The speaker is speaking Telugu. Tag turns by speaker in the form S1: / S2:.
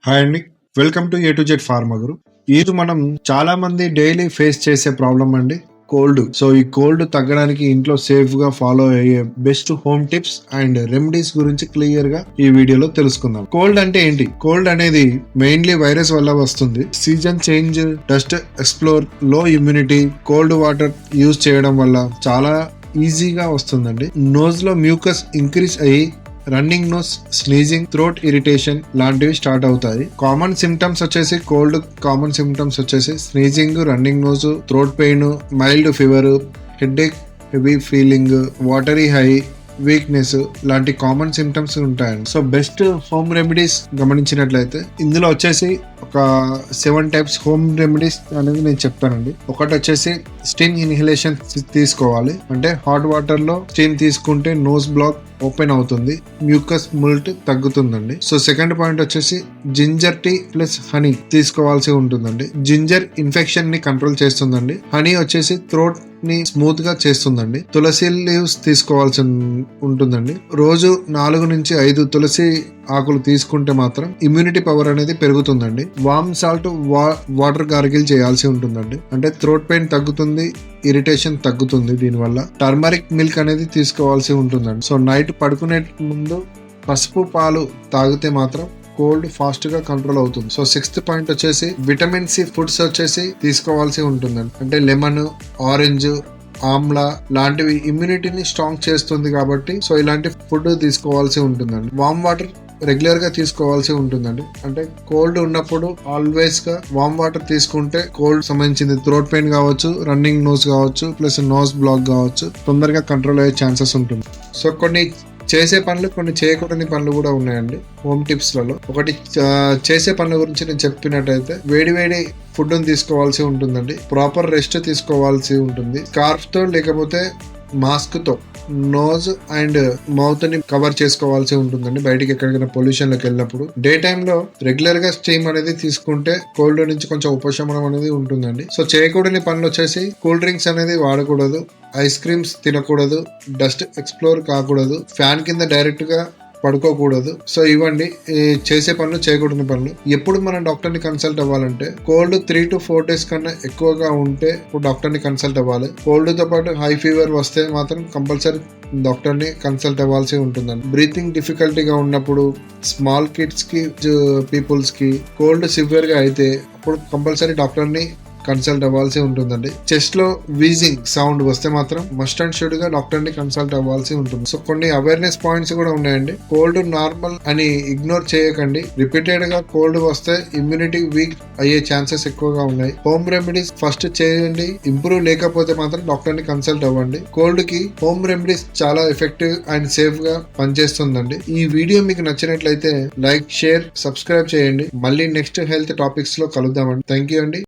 S1: హాయ్ అండి, welcome to A to Z pharma group. ఇది మనం చాలా మంది డైలీ ఫేస్ చేసే ప్రాబ్లం అండి, కోల్డ్. సో ఈ కోల్డ్ తగ్గడానికి ఇంట్లో సేఫ్ గా ఫాలో అయ్యే best home tips and remedies గురించి క్లియర్ గా ఈ వీడియోలో తెలుసుకుందాం. కోల్డ్ అంటే ఏంటి? కోల్డ్ అనేది మెయిన్లీ వైరస్ వల్ల వస్తుంది. Season change, dust explore, low immunity, cold water use చేయడం వల్ల చాలా ఈజీగా వస్తుందండి. నోజ్ లో మ్యూకస్ ఇంక్రీజ్ అయ్యి running nose, sneezing, throat irritation లాంటివి స్టార్ట్ అవుతాయి. కామన్ సిమ్టమ్స్ వచ్చేసి కోల్డ్ కామన్ సిమ్టమ్స్ వచ్చేసి sneezing, running nose, throat pain, mild fever, headache, heavy feeling, watery eyes, weakness లాంటి కామన్ సిమ్టమ్స్ ఉంటాయండి. సో బెస్ట్ హోమ్ రెమెడీస్ గమనించినట్లయితే ఇందులో వచ్చేసి ఒక 7 టైప్స్ హోమ్ రెమెడీస్ అనేది నేను చెప్తానండి. ఒకటి వచ్చేసి స్టీమ్ ఇన్హలేషన్ తీసుకోవాలి. అంటే హాట్ వాటర్ లో స్టీమ్ తీసుకుంటే నోస్ బ్లాక్ ఓపెన్ అవుతుంది, మ్యూకస్ ముల్ట్ తగ్గుతుందండి. సో సెకండ్ పాయింట్ వచ్చేసి జింజర్ టీ ప్లస్ హనీ తీసుకోవాల్సి ఉంటుందండి. జింజర్ ఇన్ఫెక్షన్ ని కంట్రోల్ చేస్తుందండి. హనీ వచ్చేసి థ్రోట్ ని స్మూత్ గా చేస్తుందండి. తులసి లీవ్స్ తీసుకోవాల్సి ఉంటుందండి. రోజు 4 నుంచి 5 తులసి ఆకులు తీసుకుంటే మాత్రం ఇమ్యూనిటీ పవర్ అనేది పెరుగుతుందండి. వామ్ సాల్ట్ వాటర్ గార్గిల్ చేయాల్సి ఉంటుందండి. అంటే థ్రోట్ పెయిన్ తగ్గుతుంది, ఇరిటేషన్ తగ్గుతుంది దీనివల్ల. టర్మరిక్ మిల్క్ అనేది తీసుకోవాల్సి ఉంటుందండి. సో నైట్ పడుకునే ముందు పసుపు పాలు తాగితే మాత్రం కోల్డ్ ఫాస్ట్ గా కంట్రోల్ అవుతుంది. సో 6th పాయింట్ వచ్చేసి విటమిన్ సి ఫుడ్స్ వచ్చేసి తీసుకోవాల్సి ఉంటుందండి. అంటే లెమన్, ఆరెంజ్, ఆమ్లా లాంటివి ఇమ్యూనిటీని స్ట్రాంగ్ చేస్తుంది కాబట్టి సో ఇలాంటి ఫుడ్ తీసుకోవాల్సి ఉంటుందండి. వామ్ వాటర్ రెగ్యులర్ గా తీసుకోవాల్సి ఉంటుందండి. అంటే కోల్డ్ ఉన్నప్పుడు ఆల్వేస్ గా వామ్ వాటర్ తీసుకుంటే కోల్డ్ సంబంధించింది థ్రోట్ పెయిన్ కావచ్చు, రన్నింగ్ నోస్ కావచ్చు, ప్లస్ నోస్ బ్లాక్ కావచ్చు తొందరగా కంట్రోల్ అయ్యే ఛాన్సెస్ ఉంటుంది. సో కొన్ని చేసే పనులు, కొన్ని చేయకూడని పనులు కూడా ఉన్నాయండి హోమ్ టిప్స్ లలో. ఒకటి చేసే పనుల గురించి నేను చెప్పినట్టయితే వేడి ఫుడ్ తీసుకోవాల్సి ఉంటుందండి. ప్రాపర్ రెస్ట్ తీసుకోవాల్సి ఉంటుంది. స్కార్ఫ్ తో లేకపోతే మాస్క్ తో నోజ్ అండ్ మౌత్ ని కవర్ చేసుకోవాల్సి ఉంటుందండి బయటికి ఎక్కడికైనా పొల్యూషన్ లోకి వెళ్ళినప్పుడు. డే టైమ్ లో రెగ్యులర్ గా స్టీమ్ అనేది తీసుకుంటే కోల్డ్ నుంచి కొంచెం ఉపశమనం అనేది ఉంటుందండి. సో చేయకూడని పనులు వచ్చేసి కూల్ డ్రింక్స్ అనేది వాడకూడదు, ఐస్ క్రీమ్స్ తినకూడదు, డస్ట్ ఎక్స్ప్లోర్ కాకూడదు, ఫ్యాన్ కింద డైరెక్ట్ గా పడుకోకూడదు. సో ఇవ్వండి చేసే పనులు, చేయకూడని పనులు. ఎప్పుడు మనం డాక్టర్ ని కన్సల్ట్ అవ్వాలంటే కోల్డ్ 3 to 4 days కన్నా ఎక్కువగా ఉంటే డాక్టర్ ని కన్సల్ట్ అవ్వాలి. కోల్డ్ తో పాటు హై ఫీవర్ వస్తే మాత్రం కంపల్సరీ డాక్టర్ ని కన్సల్ట్ అవ్వాల్సి ఉంటుందండి. బ్రీతింగ్ డిఫికల్టీగా ఉన్నప్పుడు, స్మాల్ కిడ్స్ కి, పీపుల్స్ కి కోల్డ్ సివియర్ గా అయితే అప్పుడు కంపల్సరీ డాక్టర్ ని కన్సల్ట్ అవ్వాల్సి ఉంటుందండి. చెస్ట్ లో వీజింగ్ సౌండ్ వస్తే మాత్రం మస్ట్ అండ్ షుడ్ గా డాక్టర్ ని కన్సల్ట్ అవ్వాల్సి ఉంటుంది. సో కొన్ని అవేర్నెస్ పాయింట్స్ కూడా ఉన్నాయండి. కోల్డ్ నార్మల్ అని ఇగ్నోర్ చేయకండి. రిపీటెడ్ గా కోల్డ్ వస్తే ఇమ్యూనిటీ వీక్ అయ్యే ఛాన్సెస్ ఎక్కువగా ఉన్నాయి. హోమ్ రెమెడీస్ ఫస్ట్ చేయండి. ఇంప్రూవ్ లేకపోతే మాత్రం డాక్టర్ ని కన్సల్ట్ అవ్వండి. కోల్డ్ కి హోమ్ రెమెడీస్ చాలా ఎఫెక్టివ్ అండ్ సేఫ్ గా పనిచేస్తుందండి. ఈ వీడియో మీకు నచ్చినట్లయితే లైక్, షేర్, సబ్స్క్రైబ్ చేయండి. మళ్ళీ నెక్స్ట్ హెల్త్ టాపిక్స్ లో కలుద్దామండి. థ్యాంక్ యూ అండి.